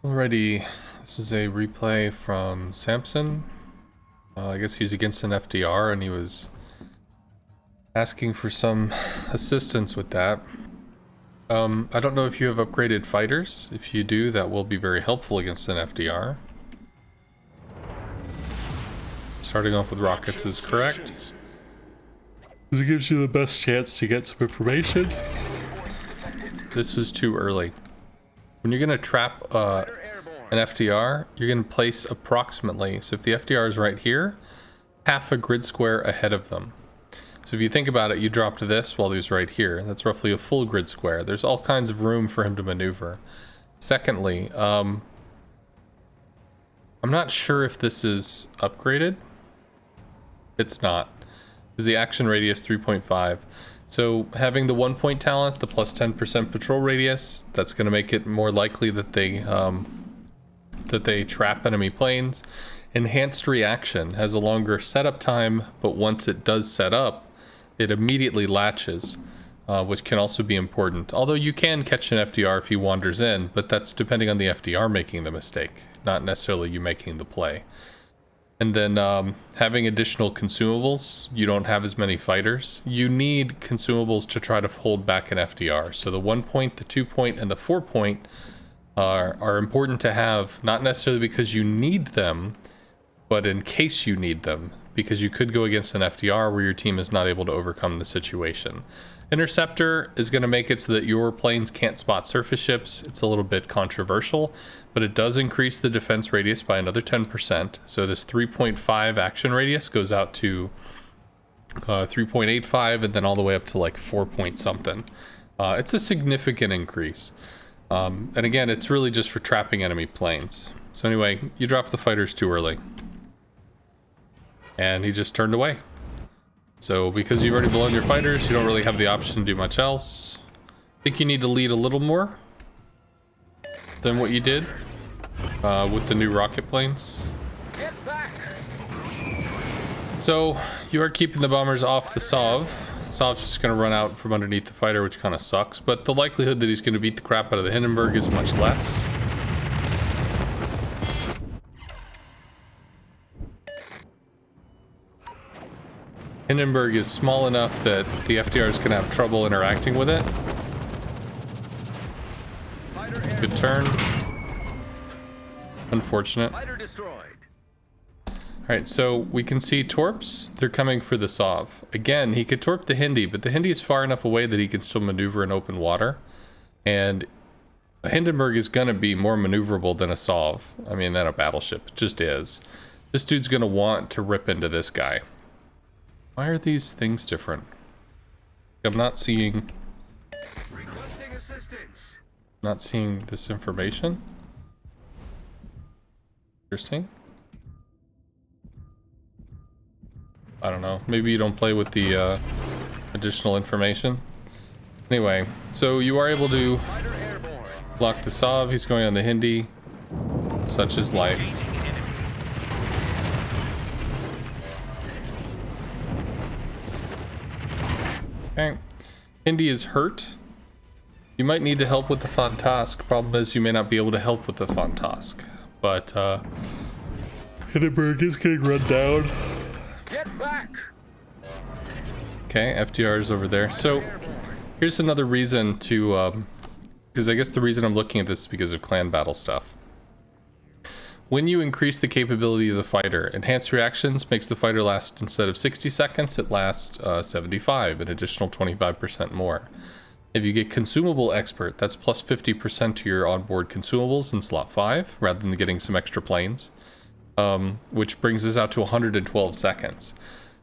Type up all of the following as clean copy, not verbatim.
Alrighty, this is a replay from Sampson. I guess he's against an FDR and he was asking for some assistance with that. I don't know if you have upgraded fighters. If you do, that will be very helpful against an FDR. Starting off with rockets is correct, because it gives you the best chance to get some information. This was too early. When you're gonna trap an FDR, you're gonna place approximately, so if the FDR is right here, half a grid square ahead of them. So if you think about it, you dropped this while he was right here. That's roughly a full grid square. There's all kinds of room for him to maneuver. Secondly, I'm not sure if this is upgraded. It's not, because the action radius 3.5. So having the 1-point talent, the plus 10% patrol radius, that's going to make it more likely that they trap enemy planes. Enhanced reaction has a longer setup time, but once it does set up, it immediately latches, which can also be important. Although you can catch an FDR if he wanders in, but that's depending on the FDR making the mistake, not necessarily you making the play. And then having additional consumables, you don't have as many fighters. You need consumables to try to hold back an FDR. So the 1-point, the 2-point, and the 4-point are important to have, not necessarily because you need them, but in case you need them, because you could go against an FDR where your team is not able to overcome the situation. Interceptor is going to make it so that your planes can't spot surface ships. It's a little bit controversial, but it does increase the defense radius by another 10%. So this 3.5 action radius goes out to 3.85 and then all the way up to like 4 point something. It's a significant increase. And again, it's really just for trapping enemy planes. So anyway, you drop the fighters too early. And he just turned away. So because you've already blown your fighters, you don't really have the option to do much else. I think you need to lead a little more than what you did with the new rocket planes. Get back. So you are keeping the bombers off the Sov. Sov's just going to run out from underneath the fighter, which kind of sucks, but the likelihood that he's going to beat the crap out of the Hindenburg is much less. Hindenburg is small enough that the FDR is going to have trouble interacting with it. Good turn. Unfortunate. Alright, so we can see torps. They're coming for the Sov. Again, he could torp the Hindi, but the Hindi is far enough away that he can still maneuver in open water. And a Hindenburg is going to be more maneuverable than a Sov. I mean, than a battleship. It just is. This dude's going to want to rip into this guy. Why are these things different? I'm not seeing... Requesting assistance. Not seeing this information. Interesting. I don't know. Maybe you don't play with the additional information. Anyway, so you are able to block the Sov. He's going on the Hindi. Such is life. Okay. Hindi is hurt. You might need to help with the Fantask. Problem is you may not be able to help with the Fantask. But Hindenburg is getting run down. Get back. Okay, FDR is over there. So here's another reason to because I guess the reason I'm looking at this is because of clan battle stuff. When you increase the capability of the fighter, enhanced reactions makes the fighter last, instead of 60 seconds, it lasts 75, an additional 25% more. If you get consumable expert, that's plus 50% to your onboard consumables in slot 5, rather than getting some extra planes, which brings us out to 112 seconds.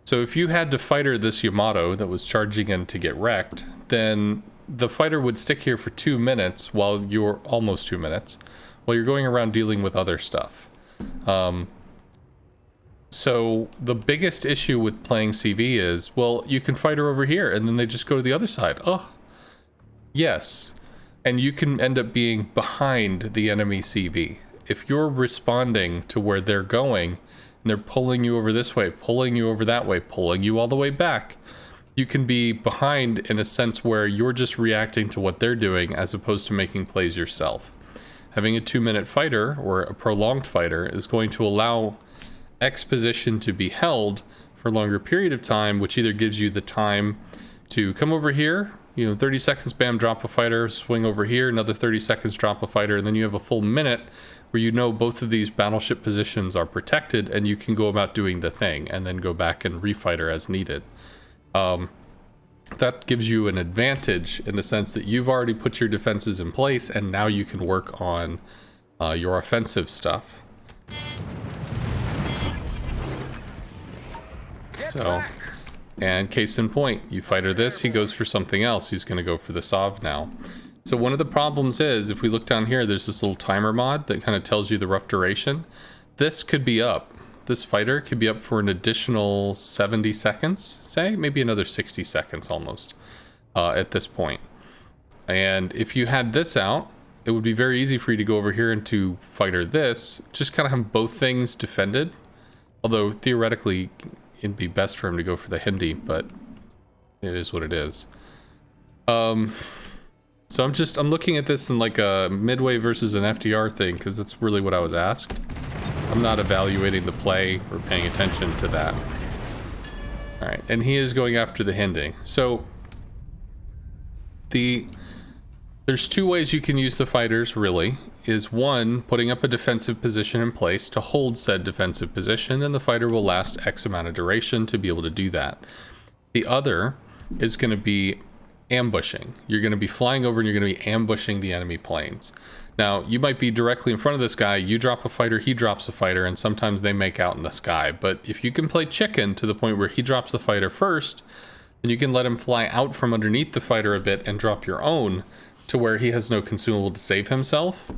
So if you had to fighter this Yamato that was charging in to get wrecked, then the fighter would stick here for 2 minutes, while you're almost 2 minutes, while you're going around dealing with other stuff. So the biggest issue with playing CV is, well, you can fighter over here and then they just go to the other side. Oh, yes. And you can end up being behind the enemy CV. If you're responding to where they're going and they're pulling you over this way, pulling you over that way, pulling you all the way back, you can be behind in a sense where you're just reacting to what they're doing as opposed to making plays yourself. having a 2-minute fighter or a prolonged fighter is going to allow X position to be held for a longer period of time, which either gives you the time to come over here, 30 seconds, bam, drop a fighter, swing over here, another 30 seconds, drop a fighter, and then you have a full minute where both of these battleship positions are protected and you can go about doing the thing and then go back and refighter as needed. That gives you an advantage in the sense that you've already put your defenses in place and now you can work on your offensive stuff. And case in point, you fighter this, he goes for something else. He's going to go for the Sov now. So one of the problems is, if we look down here, there's this little timer mod that kind of tells you the rough duration. This could be up. This fighter could be up for an additional 70 seconds, say, maybe another 60 seconds almost at this point. And if you had this out, it would be very easy for you to go over here and to fighter this, just kind of have both things defended. Although theoretically, it'd be best for him to go for the Hindi, but it is what it is. So I'm looking at this in like a Midway versus an FDR thing, because that's really what I was asked. I'm not evaluating the play or paying attention to that. All right, and he is going after the Hindi. So there's two ways you can use the fighters, really. Is one, putting up a defensive position in place to hold said defensive position, and the fighter will last X amount of duration to be able to do that. The other is going to be ambushing. You're going to be flying over and you're going to be ambushing the enemy planes. Now, you might be directly in front of this guy, you drop a fighter, he drops a fighter, and sometimes they make out in the sky. But if you can play chicken to the point where he drops the fighter first, then you can let him fly out from underneath the fighter a bit and drop your own to where he has no consumable to save himself.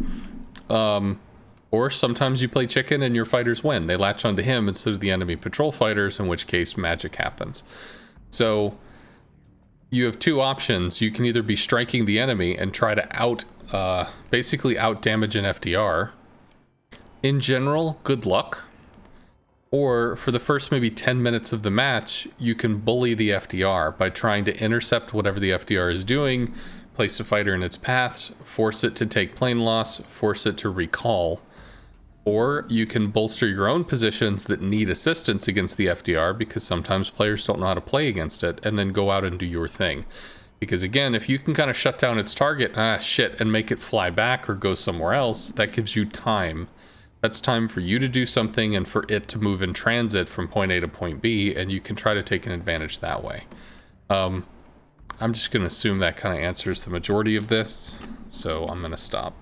Or sometimes you play chicken and your fighters win. They latch onto him instead of the enemy patrol fighters, in which case magic happens. So you have two options. You can either be striking the enemy and try to basically out damage an FDR. In general, good luck. Or for the first maybe 10 minutes of the match, you can bully the FDR by trying to intercept whatever the FDR is doing, place a fighter in its paths, force it to take plane loss, force it to recall. Or you can bolster your own positions that need assistance against the FDR, because sometimes players don't know how to play against it, and then go out and do your thing. Because again, if you can kind of shut down its target, and make it fly back or go somewhere else, that gives you time. That's time for you to do something and for it to move in transit from point A to point B, and you can try to take an advantage that way. I'm just going to assume that kind of answers the majority of this, so I'm going to stop.